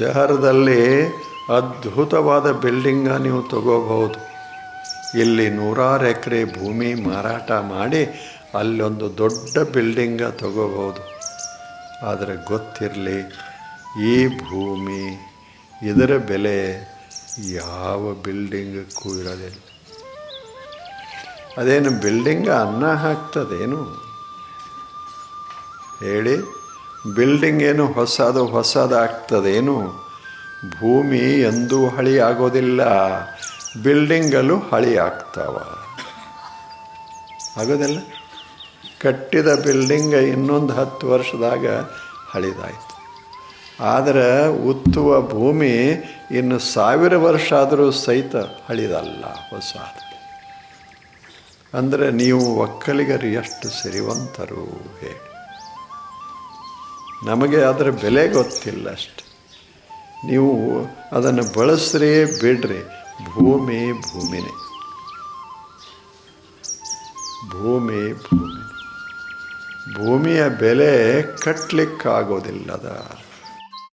ಶಹರದಲ್ಲಿ ಅದ್ಭುತವಾದ ಬಿಲ್ಡಿಂಗ ನೀವು ತಗೋಬಹುದು. ಇಲ್ಲಿ 100 ಎಕರೆ ಭೂಮಿ ಮಾರಾಟ ಮಾಡಿ ಅಲ್ಲೊಂದು ದೊಡ್ಡ ಬಿಲ್ಡಿಂಗ ತಗೋಬಹುದು. ಆದರೆ ಗೊತ್ತಿರಲಿ, ಈ ಭೂಮಿ ಇದರ ಬೆಲೆ ಯಾವ ಬಿಲ್ಡಿಂಗಕ್ಕೂ ಇರೋದಿಲ್ಲ. ಅದೇನು ಬಿಲ್ಡಿಂಗ ಅನ್ನ ಹಾಕ್ತದೇನು ಹೇಳಿ? ಬಿಲ್ಡಿಂಗ್ ಏನು ಹೊಸದಾಗ್ತದೇನು? ಭೂಮಿ ಎಂದೂ ಹಳಿ ಆಗೋದಿಲ್ಲ, ಬಿಲ್ಡಿಂಗಲ್ಲೂ ಹಳಿ ಆಗ್ತಾವ. ಆಗೋದಿಲ್ಲ. ಕಟ್ಟಿದ ಬಿಲ್ಡಿಂಗ್ ಇನ್ನೊಂದು 10 ವರ್ಷದಾಗ ಹಳಿದಾಯ್ತು. ಆದರೆ ಉತ್ತುವ ಭೂಮಿ ಇನ್ನು 1000 ವರ್ಷ ಆದರೂ ಸಹಿತ ಹಳಿದಲ್ಲ, ಹೊಸದು. ಅಂದರೆ ನೀವು ಒಕ್ಕಲಿಗರು ಎಷ್ಟು ಸಿರಿವಂತರು ಹೇಳಿ. ನಮಗೆ ಅದರ ಬೆಲೆ ಗೊತ್ತಿಲ್ಲ ಅಷ್ಟೆ. ನೀವು ಅದನ್ನು ಬಳಸ್ರಿ ಬಿಡ್ರಿ, ಭೂಮಿನೇ. ಭೂಮಿಯ ಬೆಲೆ ಕಟ್ಟಲಿಕ್ಕಾಗೋದಿಲ್ಲದ.